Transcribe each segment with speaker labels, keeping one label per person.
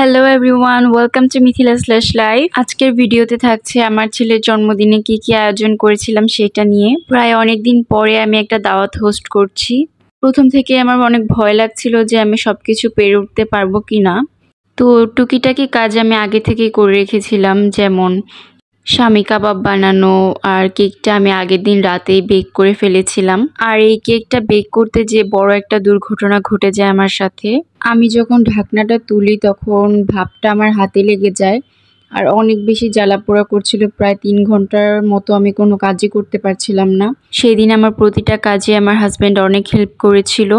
Speaker 1: Hello everyone, welcome to Mithila slash live. আজকের ভিডিওতে থাকছে আমার ছেলের জন্মদিনে কি কি আয়োজন করেছিলাম সেটা নিয়ে। প্রায় অনেকদিন পরে আমি একটা দাওয়াত হোস্ট করছি। প্রথম থেকে আমার অনেক ভয় লাগছিল যে আমি সবকিছু পেরে উঠতে পারবো কিনা। তো টুকিটাকি কাজ আমি আগে থেকেই করে রেখেছিলাম, যেমন শামি কাবাব বানানো, আর কেকটা আমি আগের দিন রাতেই বেক করে ফেলেছিলাম। আর এই কেকটা বেক করতে যে বড় একটা দুর্ঘটনা ঘটে যায় আমার সাথে। আমি যখন ঢাকনাটা তুলি তখন ভাপটা আমার হাতে লেগে যায় আর অনেক বেশি জ্বালা পোড়া করছিল। প্রায় 3 ঘন্টার মতো আমি কোনো কাজই করতে পারছিলাম না। সেই দিন আমার প্রতিটা কাজে আমার হাজব্যান্ড অনেক হেল্প করেছিল।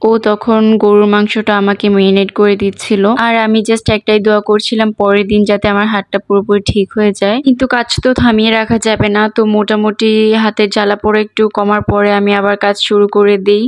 Speaker 1: ও তখন গরুর মাংসটা আমাকে মেরিনেট করে দিচ্ছিল, আর আমি জাস্ট একটাই দোয়া করছিলাম পরের দিন যাতে আমার হাতটা পুরোপুরি ঠিক হয়ে যায়। কিন্তু কাজ তো থামিয়ে রাখা যাবে না, তো মোটামুটি হাতের জ্বালা পোড়া একটু কমার পরে আমি আবার কাজ শুরু করে দিই।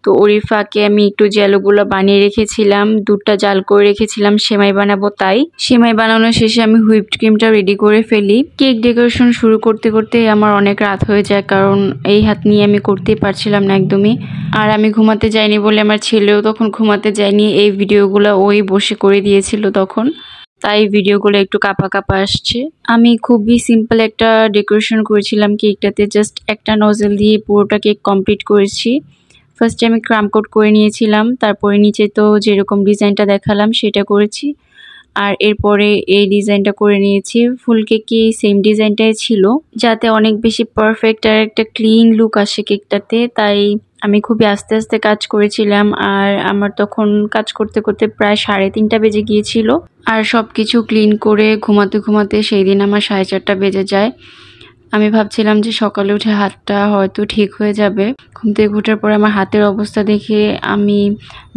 Speaker 1: তো ওরই ফাঁকে আমি একটু জেলোগুলো বানিয়ে রেখেছিলাম, দুধটা জাল করে রেখেছিলাম, সেমাই বানাবো তাই। সেমাই বানানো শেষে আমি হুইপড ক্রিমটা রেডি করে ফেলি। কেক ডেকোরেশন শুরু করতে করতে আমার অনেক রাত হয়ে যায়, কারণ এই হাত নিয়ে আমি করতেই পারছিলাম না একদমই। আর আমি ঘুমাতে যাইনি বলে আমার ছেলেও তখন ঘুমাতে যায়নি। এই ভিডিওগুলো ওই বসে করে দিয়েছিল তখন, তাই ভিডিওগুলো একটু কাঁপা কাঁপা আসছে। আমি খুবই সিম্পল একটা ডেকোরেশন করেছিলাম কেকটাতে, জাস্ট একটা নজল দিয়ে পুরোটা কেক কমপ্লিট করেছি। ফার্স্টে আমি ক্রাম কোট করে নিয়েছিলাম, তারপরে নিচে তো যেরকম ডিজাইনটা দেখালাম সেটা করেছি, আর এরপরে এই ডিজাইনটা করে নিয়েছি। ফুল কেকে সেম ডিজাইনটাই ছিল, যাতে অনেক বেশি পারফেক্ট আর একটা ক্লিন লুক আসে কেকটাতে। তাই আমি খুবই আস্তে আস্তে কাজ করেছিলাম, আর আমার তখন কাজ করতে করতে প্রায় 3:30 বেজে গিয়েছিল। আর সব কিছু ক্লিন করে ঘুমাতে ঘুমাতে সেই দিন আমার 4:30 বেজে যায়। আমি ভাবছিলাম যে সকালে উঠে হাতটা হয়তো ঠিক হয়ে যাবে। ঘুম থেকে ওঠার পরে আমার হাতের অবস্থা দেখে আমি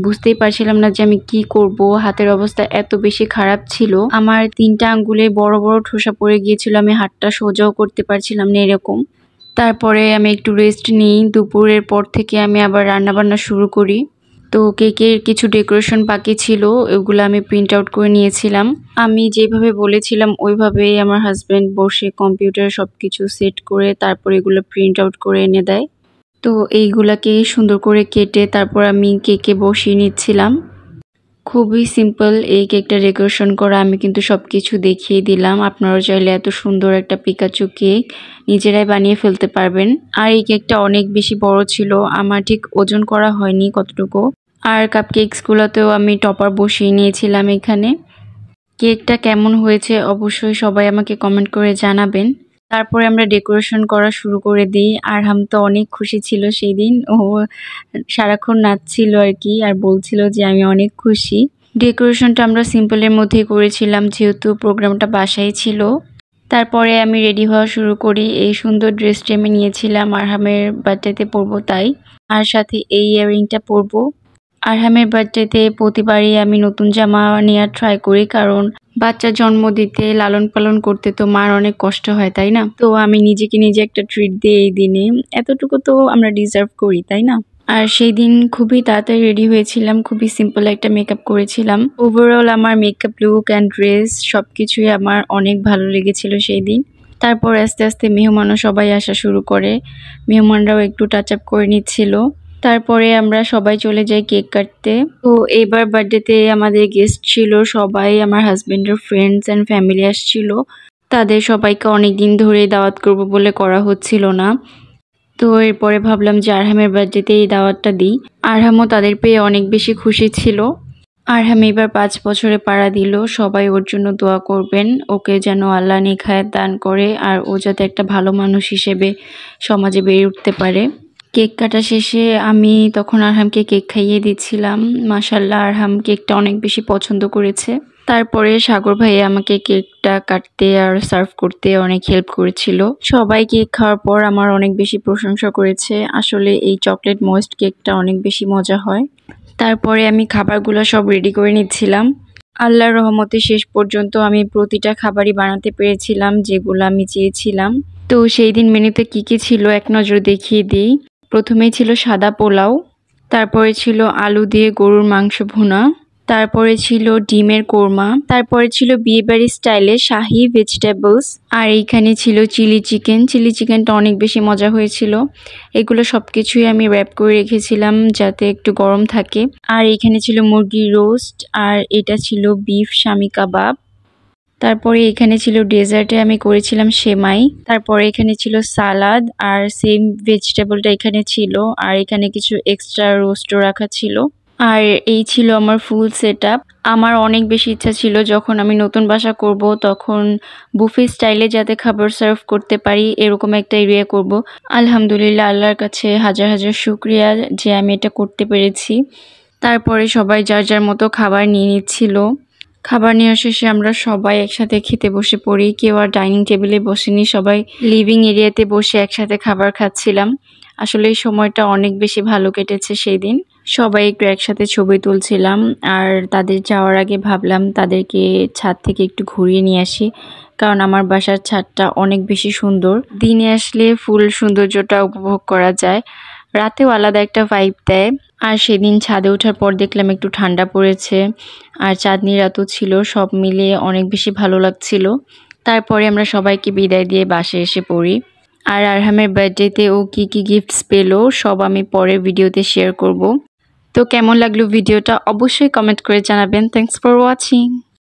Speaker 1: বুঝতেই পারছিলাম না যে আমি কি করব। হাতের অবস্থা এত বেশি খারাপ ছিল, আমার 3টা আঙ্গুলে বড় বড় ঠোসা পড়ে গিয়েছিল, আমি হাতটা সোজাও করতে পারছিলাম না এরকম। তারপরে আমি একটু রেস্ট নিই। দুপুরের পর থেকে আমি আবার রান্নাবান্না শুরু করি। তো কেকের কিছু ডেকোরেশন বাকি ছিল, ওগুলো আমি প্রিন্ট আউট করে নিয়েছিলাম। আমি যেভাবে বলেছিলাম ওইভাবেই আমার হাজব্যান্ড বসে কম্পিউটারে সব কিছু সেট করে তারপর এগুলো প্রিন্ট আউট করে এনে দেয়। তো এইগুলাকে সুন্দর করে কেটে তারপর আমি কেকে বসিয়ে নিচ্ছিলাম। খুবই সিম্পল এই কেকটা ডেকোরেশন করা, আমি কিন্তু সব কিছু দেখিয়ে দিলাম। আপনারাও চাইলে এত সুন্দর একটা পিকাচু কেক নিজেরাই বানিয়ে ফেলতে পারবেন। আর এই কেকটা অনেক বেশি বড় ছিল, আমার ঠিক ওজন করা হয়নি কতটুকু। আর কাপকেকসগুলোতেও আমি টপার বসিয়ে নিয়েছিলাম এখানে। কেকটা কেমন হয়েছে অবশ্যই সবাই আমাকে কমেন্ট করে জানাবেন। তারপরে আমরা ডেকোরেশন করা শুরু করে দিই। আরহাম তো অনেক খুশি ছিল সেই দিন, ও সারাক্ষণ নাচছিল আর কি, আর বলছিল যে আমি অনেক খুশি। ডেকোরেশনটা আমরা সিম্পলের মধ্যেই করেছিলাম, যেহেতু প্রোগ্রামটা বাসায় ছিল। তারপরে আমি রেডি হওয়া শুরু করি। এই সুন্দর ড্রেসটা আমি নিয়েছিলাম আরহামের বার্থডেতে পরবো তাই, আর সাথে এই ইয়াররিংটা পরবো। আরহামের বার্থডেতে প্রতিবারই আমি নতুন জামা নেওয়ার ট্রাই করি, কারণ বাচ্চা জন্ম দিতে লালন পালন করতে তো মার অনেক কষ্ট হয় তাই না। তো আমি নিজেকে নিজে একটা ট্রিট দিই এই দিনে, এতটুকু তো আমরা ডিজার্ভ করি তাই না। আর সেই দিন খুবই তাড়াতাড়ি রেডি হয়েছিলাম, খুবই সিম্পল একটা মেকআপ করেছিলাম। ওভারঅল আমার মেকআপ লুক অ্যান্ড ড্রেস সবকিছুই আমার অনেক ভালো লেগেছিল সেই দিন। তারপর আস্তে আস্তে মেহমানও সবাই আসা শুরু করে, মেহমানরাও একটু টাচ আপ করে নিচ্ছিল। তারপরে আমরা সবাই চলে যাই কেক কাটতে। তো এবার বার্থডেতে আমাদের গেস্ট ছিল সবাই, আমার হাজবেন্ডের ফ্রেন্ডস অ্যান্ড ফ্যামিলি আসছিল। তাদের সবাইকে অনেক দিন ধরে দাওয়াত করব বলে করা হচ্ছিল না। তো এরপরে ভাবলাম যে আরহামের বার্থডেতে এই দাওয়াতটা দিই। আরহামও তাদের পেয়ে অনেক বেশি খুশি ছিল। আরহাম এবার 5 বছরে পাড়া দিল, সবাই ওর জন্য দোয়া করবেন, ওকে যেন আল্লাহ নেখায়াত দান করে, আর ও যাতে একটা ভালো মানুষ হিসেবে সমাজে বেড়ে উঠতে পারে। কেক কাটা শেষে আমি তখন আরহামকে কেক খাইয়ে দিচ্ছিলাম। মাশাআল্লাহ আরহাম কেকটা অনেক বেশি পছন্দ করেছে। তারপরে সাগর ভাই আমাকে কেকটা কাটতে আর সার্ভ করতে অনেক হেল্প করেছিল। সবাই কেক খাওয়ার পর আমার অনেক বেশি প্রশংসা করেছে, আসলে এই চকলেট ময়েস্ট কেকটা অনেক বেশি মজা হয়। তারপরে আমি খাবারগুলো সব রেডি করে নিচ্ছিলাম। আল্লাহর রহমতে শেষ পর্যন্ত আমি প্রতিটা খাবারই বানাতে পেরেছিলাম যেগুলো আমি চেয়েছিলাম। তো সেই দিন মেনুতে কি কি ছিল এক নজর দেখিয়ে দিই। প্রথমেই ছিল সাদা পোলাও, তারপরে ছিল আলু দিয়ে গরুর মাংস ভুনা, তারপরে ছিল ডিমের কোরমা, তারপরে ছিল বিয়েবাড়ি স্টাইলে শাহি ভেজিটেবলস, আর এইখানে ছিল চিলি চিকেন। চিলি চিকেনটা অনেক বেশি মজা হয়েছিল। এগুলো সবকিছুই আমি র্যাপ করে রেখেছিলাম যাতে একটু গরম থাকে। আর এইখানে ছিল মুরগির রোস্ট, আর এটা ছিল বিফ শামি কাবাব। তারপরে এখানে ছিল ডেজার্টে আমি করেছিলাম সেমাই। তারপরে এখানে ছিল সালাদ, আর সেম ভেজিটেবলটা এখানে ছিল, আর এখানে কিছু এক্সট্রা রোস্টও রাখা ছিল। আর এই ছিল আমার ফুল সেটআপ। আমার অনেক বেশি ইচ্ছা ছিল যখন আমি নতুন বাসা করব তখন বুফে স্টাইলে যাতে খাবার সার্ভ করতে পারি এরকম একটা এরিয়া করব। আলহামদুলিল্লাহ, আল্লাহর কাছে হাজার হাজার শুকরিয়া যে আমি এটা করতে পেরেছি। তারপরে সবাই যার যার মতো খাবার নিয়ে নিচ্ছিল। খাবার নেওয়া শেষে আমরা সবাই একসাথে খেতে বসে পড়ি। কেউ আর ডাইনিং টেবিলে বসেনি, সবাই লিভিং এরিয়াতে বসে একসাথে খাবার খাচ্ছিলাম। আসলে এই সময়টা অনেক বেশি ভালো কেটেছে সেই দিন। সবাই একটু একসাথে ছবি তুলছিলাম, আর তাদের যাওয়ার আগে ভাবলাম তাদেরকে ছাদ থেকে একটু ঘুরিয়ে নিয়ে আসি, কারণ আমার বাসার ছাদটা অনেক বেশি সুন্দর। দিনে আসলে ফুল সৌন্দর্যটা উপভোগ করা যায়, রাতেও আলাদা একটা ভাইব দেয়। আর সেদিন ছাদে ওঠার পর দেখলাম একটু ঠান্ডা পড়েছে, আর চাঁদনি রাতও ছিল, সব মিলিয়ে অনেক বেশি ভালো লাগছিল। তারপরে আমরা সবাইকে বিদায় দিয়ে বাসায় এসে পড়ি। আর আরহামের বার্থডেতে ও কি কি গিফটস পেলো সব আমি পরের ভিডিওতে শেয়ার করব। তো কেমন লাগলো ভিডিওটা অবশ্যই কমেন্ট করে জানাবেন। Thanks for watching.